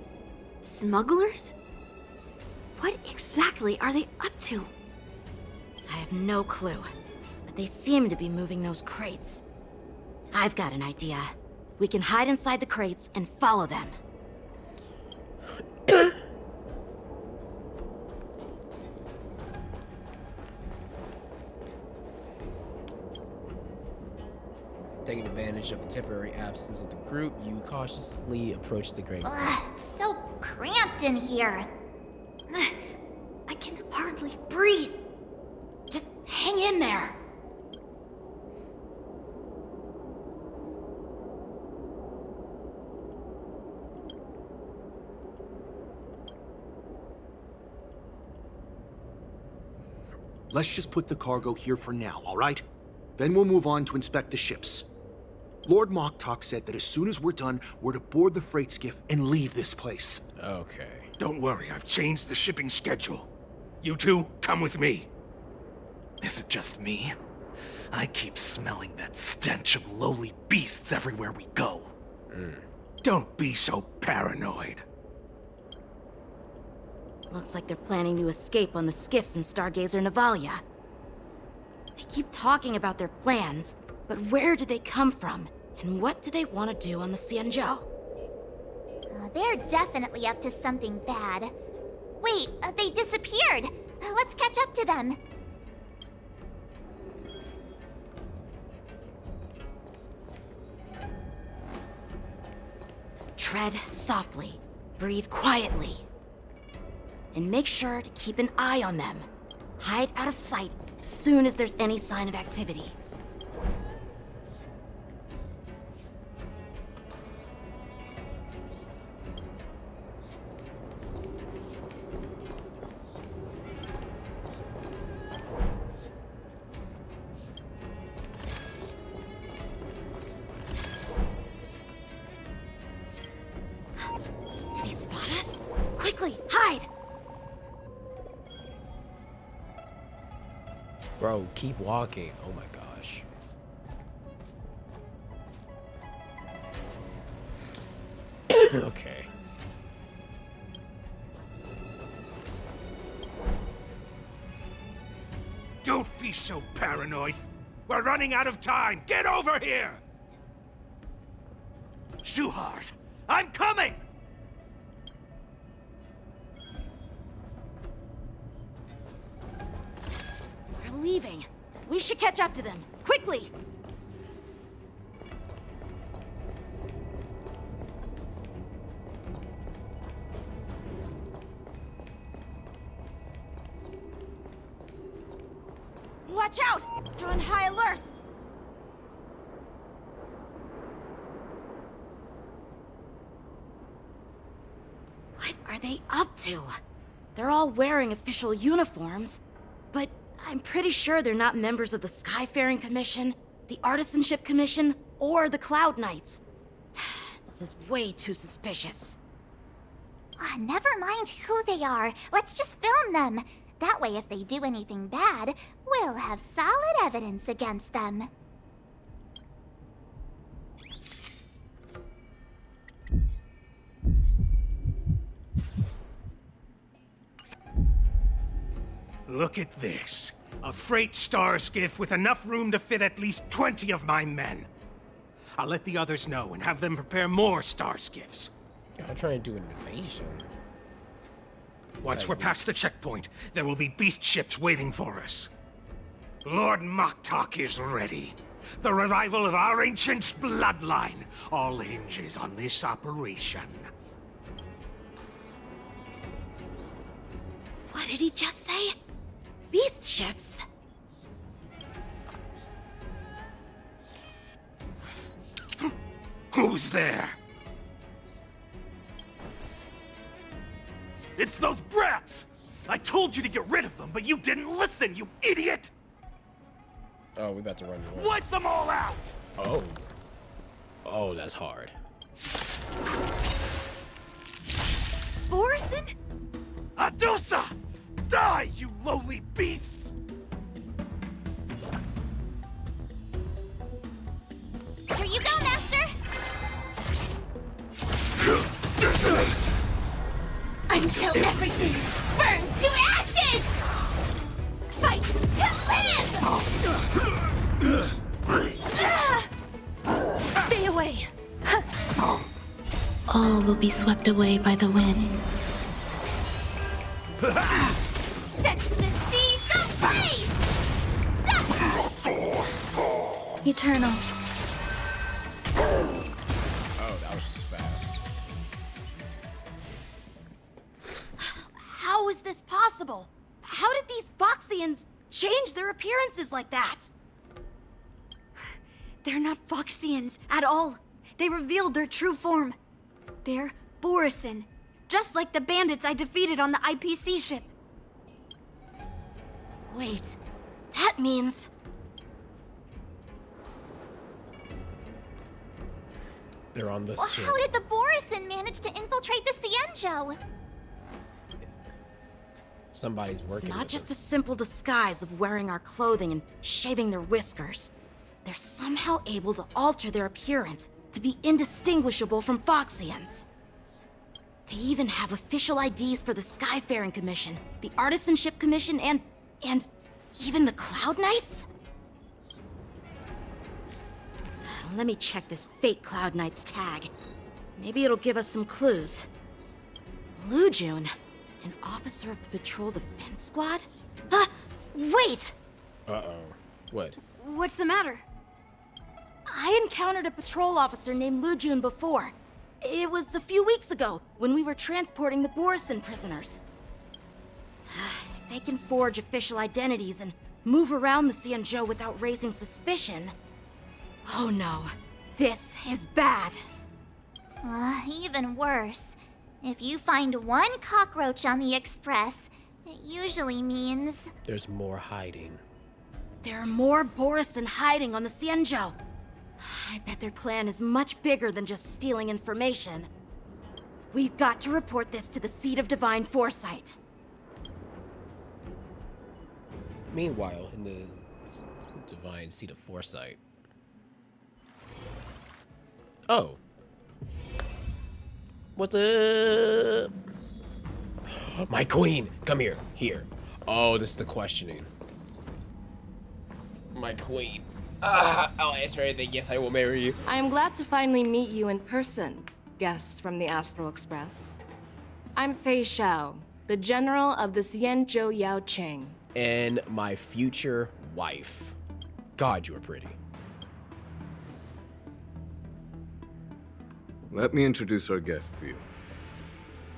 smugglers? What exactly are they up to? I have no clue, but they seem to be moving those crates. I've got an idea. We can hide inside the crates and follow them. Taking advantage of the temporary absence of the group, you cautiously approach the grave. Ugh, so cramped in here. I can hardly breathe. Just hang in there. Let's just put the cargo here for now, all right? Then we'll move on to inspect the ships. Lord Moktok said that as soon as we're done, we're to board the freight skiff and leave this place. Okay. Don't worry, I've changed the shipping schedule. You two, come with me. Is it just me? I keep smelling that stench of lowly beasts everywhere we go. Don't be so paranoid. Looks like they're planning to escape on the skiffs in Stargazer Navalia. They keep talking about their plans, but where do they come from? And what do they want to do on the Xianzhou? They're definitely up to something bad. Wait, they disappeared. Let's catch up to them. Tread softly, breathe quietly, and make sure to keep an eye on them. Hide out of sight as soon as there's any sign of activity. Did he spot us? Quickly, hide! Bro, keep walking. Oh my gosh. Okay. Don't be so paranoid. We're running out of time. Get over here! Shuhart, I'm coming! We're leaving. We should catch up to them. Quickly! Watch out! They're on high alert! What are they up to? They're all wearing official uniforms, but I'm pretty sure they're not members of the Skyfaring Commission, the Artisanship Commission, or the Cloud Knights. This is way too suspicious. Never mind who they are. Let's just film them. That way, if they do anything bad, we'll have solid evidence against them. Look at this. A freight star skiff with enough room to fit at least 20 of my men. I'll let the others know and have them prepare more star skiffs. I'm trying to do an invasion. Once we're past the checkpoint, there will be beast ships waiting for us. Lord Moktok is ready. The revival of our ancient bloodline all hinges on this operation. What did he just say? Beast ships? Who's there? It's those brats! I told you to get rid of them, but you didn't listen, you idiot! Oh, we about to run away. Wipe them all out! Oh. Oh, that's hard. Borison? Adusa! Die, you lowly beasts! Here you go, Master! Until everything burns to ashes! Fight to live! Stay away. All will be swept away by the wind. Set the seas ablaze! Eternal. Oh, that was just fast. How is this possible? How did these Foxians change their appearances like that? They're not Foxians at all. They revealed their true form. They're Borison, just like the bandits I defeated on the IPC ship. Wait, that means... They're on the Well, ship. how did the Borison manage to infiltrate the Cienjo? Somebody's It's working not with just a us. simple disguise of wearing our clothing and shaving their whiskers. They're somehow able to alter their appearance to be indistinguishable from Foxians. They even have official IDs for the Skyfaring Commission, the Artisanship Commission, and even the Cloud Knights? Let me check this fake Cloud Knight's tag. Maybe it'll give us some clues. Lujun, an officer of the Patrol Defense Squad? Wait! Uh-oh. What? What's the matter? I encountered a patrol officer named Lujun before. It was a few weeks ago, when we were transporting the Borison prisoners. If they can forge official identities and move around the Cienjo without raising suspicion... Oh no, this is bad. Even worse. If you find one cockroach on the Express, it usually means... There's more hiding. There are more Borison hiding on the Cienjo. I bet their plan is much bigger than just stealing information. We've got to report this to the Seat of Divine Foresight. Meanwhile, in the divine seat of foresight. Oh. What's up? My queen! Come here. Here. Oh, this is the questioning. My queen. I'll answer anything. Yes, I will marry you. I am glad to finally meet you in person, guests from the Astral Express. I'm Fei Xiao, the general of the Xianzhou Yao Cheng. And my future wife. God, you are pretty. Let me introduce our guest to you.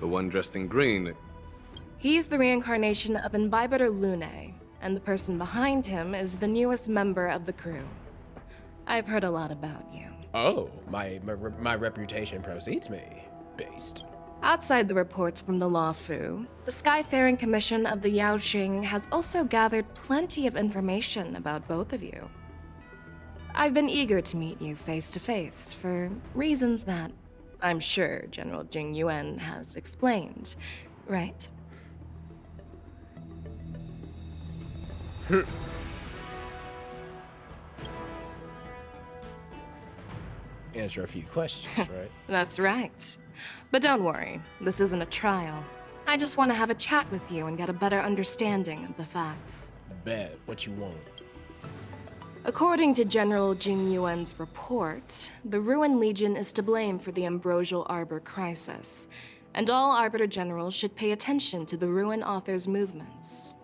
The one dressed in green. He's the reincarnation of Imbibitor Lune, and the person behind him is the newest member of the crew. I've heard a lot about you. Oh, my reputation precedes me. Based. Outside the reports from the Law Fu, the Skyfaring Commission of the Yao Qing has also gathered plenty of information about both of you. I've been eager to meet you face to face for reasons that I'm sure General Jing Yuan has explained, right? Answer a few questions, right? That's right. But don't worry, this isn't a trial. I just want to have a chat with you and get a better understanding of the facts. Bet. What you want? According to General Jing Yuan's report, the Ruin Legion is to blame for the Ambrosial Arbor crisis, and all Arbiter Generals should pay attention to the Ruin Author's movements.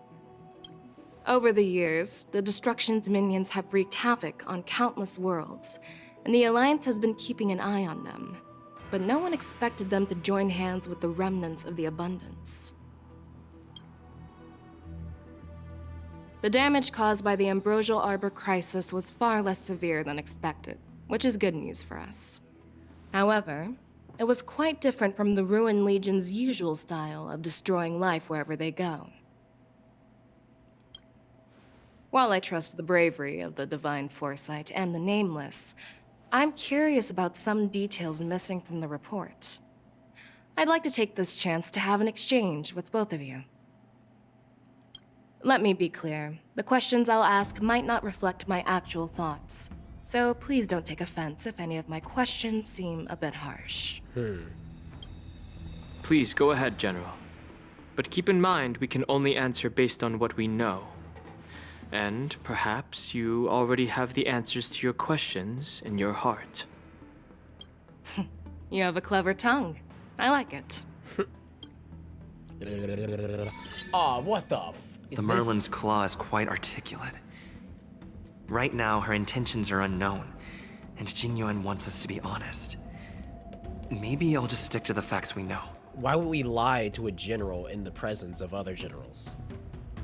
Over the years, the Destruction's minions have wreaked havoc on countless worlds, and the Alliance has been keeping an eye on them. But no one expected them to join hands with the remnants of the Abundance. The damage caused by the Ambrosial Arbor crisis was far less severe than expected, which is good news for us. However, it was quite different from the Ruin Legion's usual style of destroying life wherever they go. While I trust the bravery of the Divine Foresight and the Nameless, I'm curious about some details missing from the report. I'd like to take this chance to have an exchange with both of you. Let me be clear, the questions I'll ask might not reflect my actual thoughts, so please don't take offense if any of my questions seem a bit harsh. Please go ahead, General. But keep in mind we can only answer based on what we know. And perhaps you already have the answers to your questions in your heart. You have a clever tongue. I like it. Aw, what the f... The Merlin's claw is quite articulate. Right now, her intentions are unknown, and Jing Yuan wants us to be honest. Maybe I'll just stick to the facts we know. Why would we lie to a general in the presence of other generals?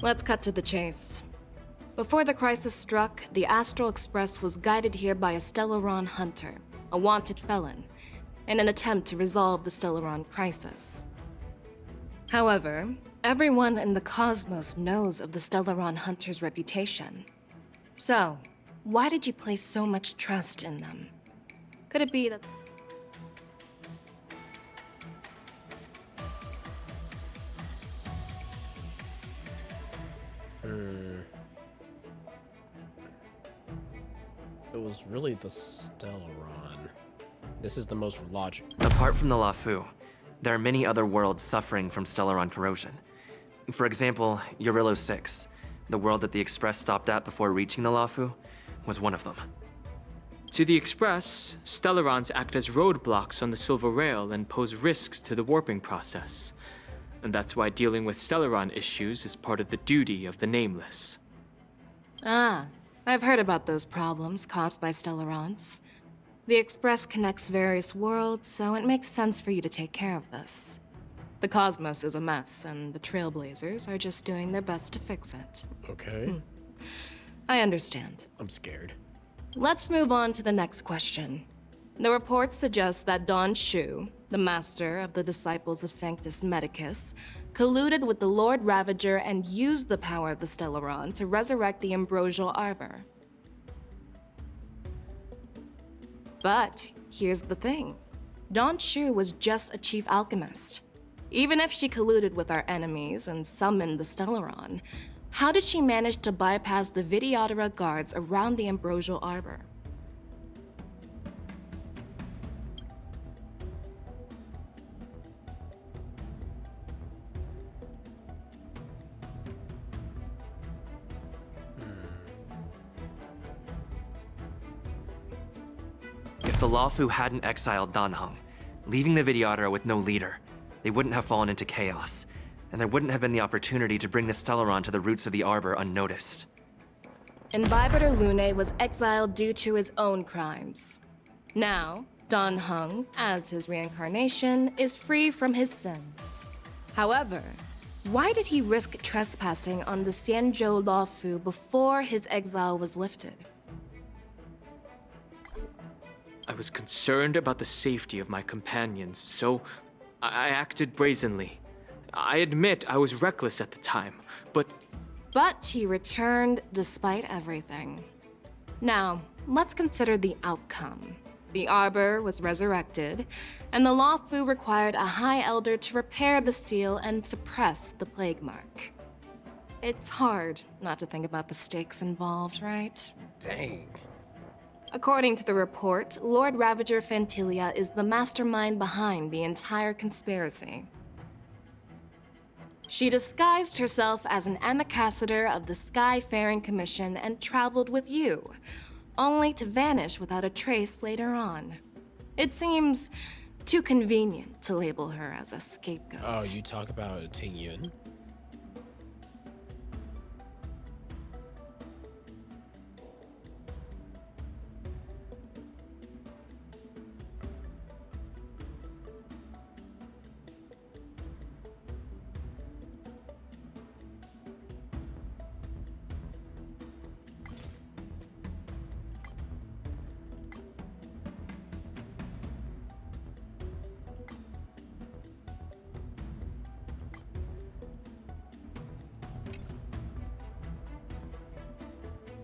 Let's cut to the chase. Before the crisis struck, the Astral Express was guided here by a Stellaron hunter, a wanted felon, in an attempt to resolve the Stellaron crisis. However, everyone in the cosmos knows of the Stellaron hunter's reputation. So, why did you place so much trust in them? Could it be that... It was really the Stellaron. This is the most logical. Apart from the Lafu, there are many other worlds suffering from Stellaron corrosion. For example, Eurillo 6, the world that the Express stopped at before reaching the Lafu, was one of them. To the Express, Stellarons act as roadblocks on the Silver Rail and pose risks to the warping process. And that's why dealing with Stellaron issues is part of the duty of the Nameless. Ah, I've heard about those problems caused by Stellarons. The Express connects various worlds, so it makes sense for you to take care of this. The cosmos is a mess, and the Trailblazers are just doing their best to fix it. Okay. I understand. I'm scared. Let's move on to the next question. The reports suggest that Don Shu, the master of the Disciples of Sanctus Medicus, colluded with the Lord Ravager and used the power of the Stellaron to resurrect the Ambrosial Arbor. But here's the thing. Don Shu was just a chief alchemist. Even if she colluded with our enemies and summoned the Stellaron, How did she manage to bypass the Videodora guards around the Ambrosial Arbor? If the Lawfu hadn't exiled Danheng, leaving the Videodora with no leader, they wouldn't have fallen into chaos, and there wouldn't have been the opportunity to bring the Stellaron to the roots of the Arbor unnoticed. Imbibitor Lune was exiled due to his own crimes. Now, Danheng, as his reincarnation, is free from his sins. However, why did he risk trespassing on the Xianzhou Lawfu before his exile was lifted? I was concerned about the safety of my companions, so I acted brazenly. I admit I was reckless at the time, but he returned despite everything. Now, let's consider the outcome. The Arbor was resurrected, and the Lawfu required a High Elder to repair the seal and suppress the plague mark. It's hard not to think about the stakes involved, right? Dang. According to the report, Lord Ravager Fantilia is the mastermind behind the entire conspiracy. She disguised herself as an ambassador of the Skyfaring Commission and traveled with you, only to vanish without a trace later on. It seems too convenient to label her as a scapegoat. Oh, you talk about Ting Yun?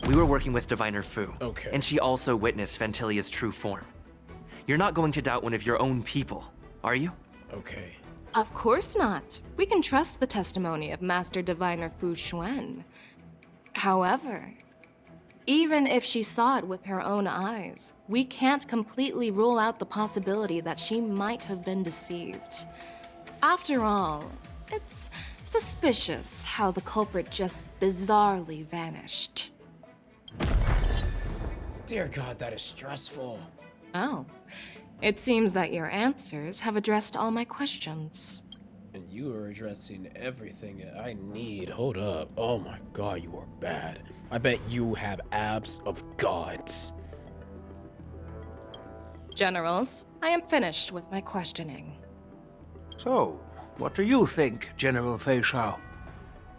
We were working with Diviner Fu, Okay. and she also witnessed Fantilia's true form. You're not going to doubt one of your own people, are you? Okay. Of course not. We can trust the testimony of Master Diviner Fu Xuan. However, even if she saw it with her own eyes, we can't completely rule out the possibility that she might have been deceived. After all, it's suspicious how the culprit just bizarrely vanished. Dear God, that is stressful. Oh, it seems that your answers have addressed all my questions. And you are addressing everything that I need. Hold up. Oh my God, you are bad. I bet you have abs of gods. Generals, I am finished with my questioning. So, what do you think, General Fei Shao?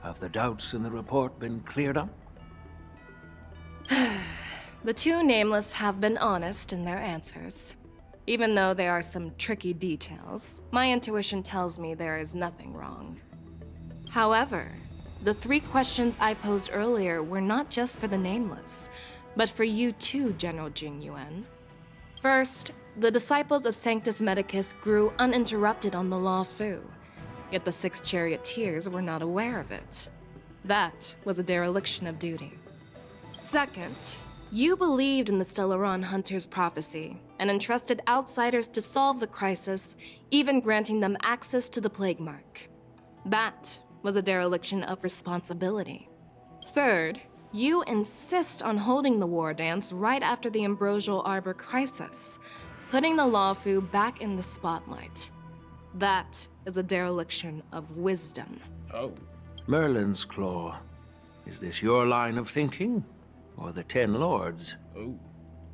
Have the doubts in the report been cleared up? The two nameless have been honest in their answers. Even though there are some tricky details, my intuition tells me there is nothing wrong. However, the 3 questions I posed earlier were not just for the nameless, but for you too, General Jing Yuan. First, the disciples of Sanctus Medicus grew uninterrupted on the Lawfu, yet the 6 charioteers were not aware of it. That was a dereliction of duty. Second, you believed in the Stellaron Hunter's prophecy and entrusted outsiders to solve the crisis, even granting them access to the plague mark. That was a dereliction of responsibility. Third, you insist on holding the war dance right after the Ambrosial Arbor crisis, putting the Lawfu back in the spotlight. That is a dereliction of wisdom. Oh. Merlin's Claw. Is this your line of thinking? Or the 10 Lords? Oh.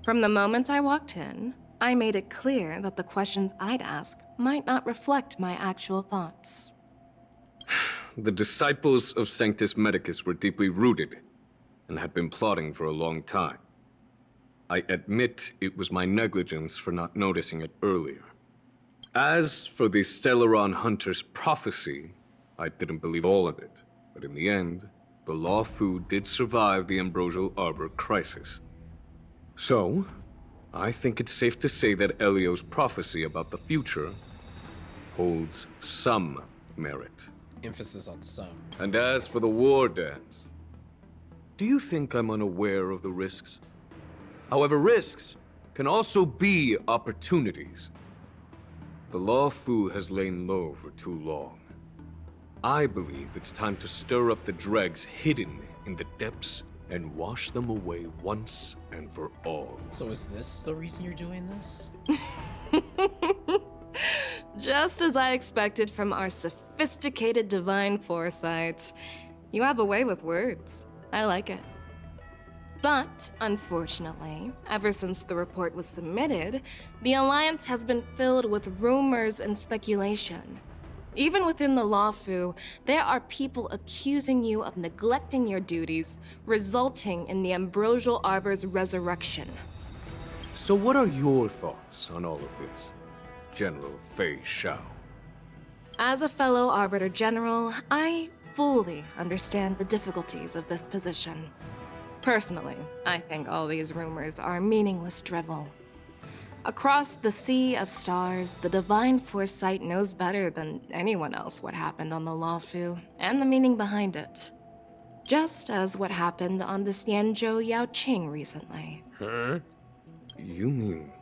From the moment I walked in, I made it clear that the questions I'd ask might not reflect my actual thoughts. The disciples of Sanctus Medicus were deeply rooted and had been plotting for a long time. I admit it was my negligence for not noticing it earlier. As for the Stellaron Hunter's prophecy, I didn't believe all of it, but in the end, the Lawfu did survive the Ambrosial Arbor crisis. So, I think it's safe to say that Elio's prophecy about the future holds some merit. Emphasis on some. And as for the war dance, do you think I'm unaware of the risks? However, risks can also be opportunities. The Law Fu has lain low for too long. I believe it's time to stir up the dregs hidden in the depths and wash them away once and for all. So is this the reason you're doing this? Just as I expected from our sophisticated divine foresight. You have a way with words. I like it. But, unfortunately, ever since the report was submitted, the Alliance has been filled with rumors and speculation. Even within the Law Fu, there are people accusing you of neglecting your duties, resulting in the Ambrosial Arbor's resurrection. So what are your thoughts on all of this, General Fei Shao? As a fellow Arbiter General, I fully understand the difficulties of this position. Personally, I think all these rumors are meaningless drivel. Across the sea of stars, the divine foresight knows better than anyone else what happened on the Law Fu and the meaning behind it. Just as what happened on the Xianzhou Yaoqing recently. Huh? You mean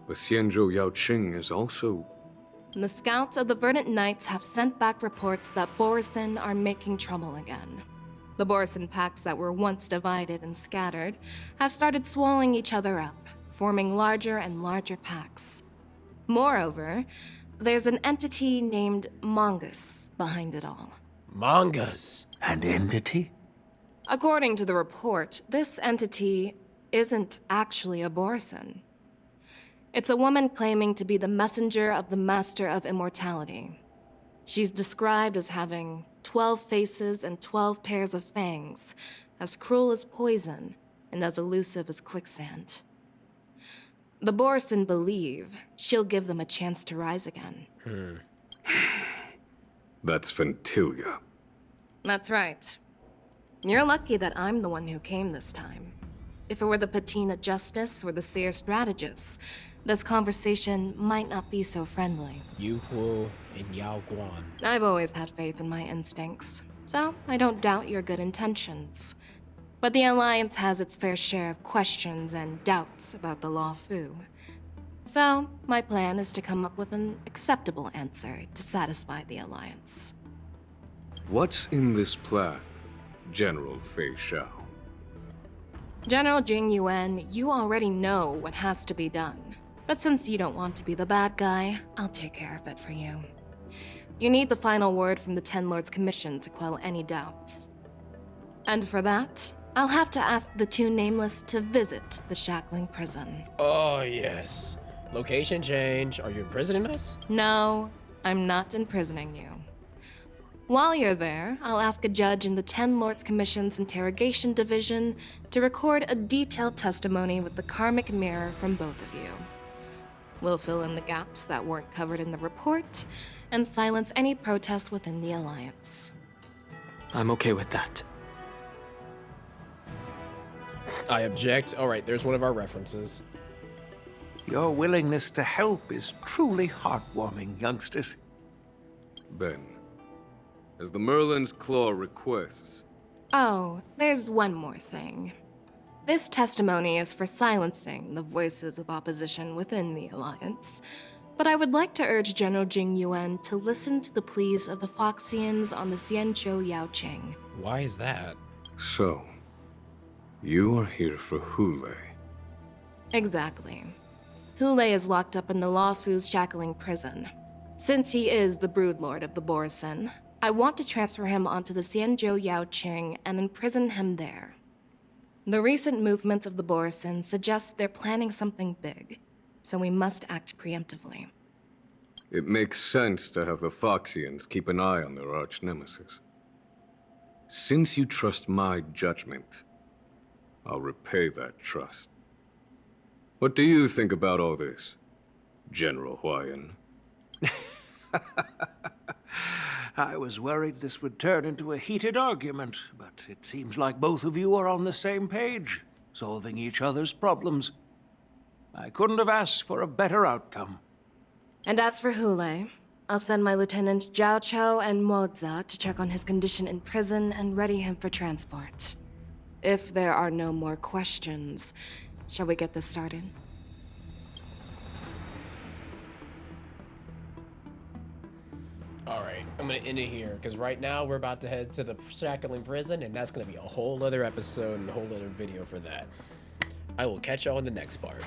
the Xianzhou Yaoqing is also... The scouts of the Verdant Knights have sent back reports that Borisin are making trouble again. The Borisin packs that were once divided and scattered have started swallowing each other up, forming larger and larger packs. Moreover, there's an entity named Mongus behind it all. Mongus? An entity? According to the report, this entity isn't actually a Borisin. It's a woman claiming to be the messenger of the Master of Immortality. She's described as having 12 faces and 12 pairs of fangs, as cruel as poison, and as elusive as quicksand. The Borisin believe she'll give them a chance to rise again. That's Ventilia. That's right. You're lucky that I'm the one who came this time. If it were the Patina Justice or the Seer Strategist, this conversation might not be so friendly. Yu Hu and Yao Guan. I've always had faith in my instincts, so I don't doubt your good intentions. But the Alliance has its fair share of questions and doubts about the Law Fu. So, my plan is to come up with an acceptable answer to satisfy the Alliance. What's in this plan, General Fei Shao? General Jing Yuan, you already know what has to be done. But since you don't want to be the bad guy, I'll take care of it for you. You need the final word from the Ten Lords Commission to quell any doubts. And for that, I'll have to ask the two Nameless to visit the Shackling Prison. Oh, yes. Location change. Are you imprisoning us? No, I'm not imprisoning you. While you're there, I'll ask a judge in the Ten Lords Commission's Interrogation Division to record a detailed testimony with the karmic mirror from both of you. We'll fill in the gaps that weren't covered in the report, and silence any protests within the Alliance. I'm okay with that. I object. All right, there's one of our references. Your willingness to help is truly heartwarming, youngsters. Then, as the Merlin's Claw requests... Oh, there's one more thing. This testimony is for silencing the voices of opposition within the Alliance, but I would like to urge General Jing Yuan to listen to the pleas of the Foxians on the Xianzhou Yaoqing. Why is that? So, you are here for Hule. Exactly. Hule is locked up in the Law Fu's Shackling Prison. Since he is the Broodlord of the Borisin, I want to transfer him onto the Xianzhou Yaoqing and imprison him there. The recent movements of the Borisin suggest they're planning something big, so we must act preemptively. It makes sense to have the Foxians keep an eye on their arch-nemesis. Since you trust my judgment, I'll repay that trust. What do you think about all this, General Huayan? I was worried this would turn into a heated argument, but it seems like both of you are on the same page, solving each other's problems. I couldn't have asked for a better outcome. And as for Hule, I'll send my lieutenants Jiao Cho and Moza to check on his condition in prison and ready him for transport. If there are no more questions, shall we get this started? Alright, I'm gonna end it here, because right now we're about to head to the Shackling prison, and that's gonna be a whole other episode and a whole other video for that. I will catch y'all in the next part.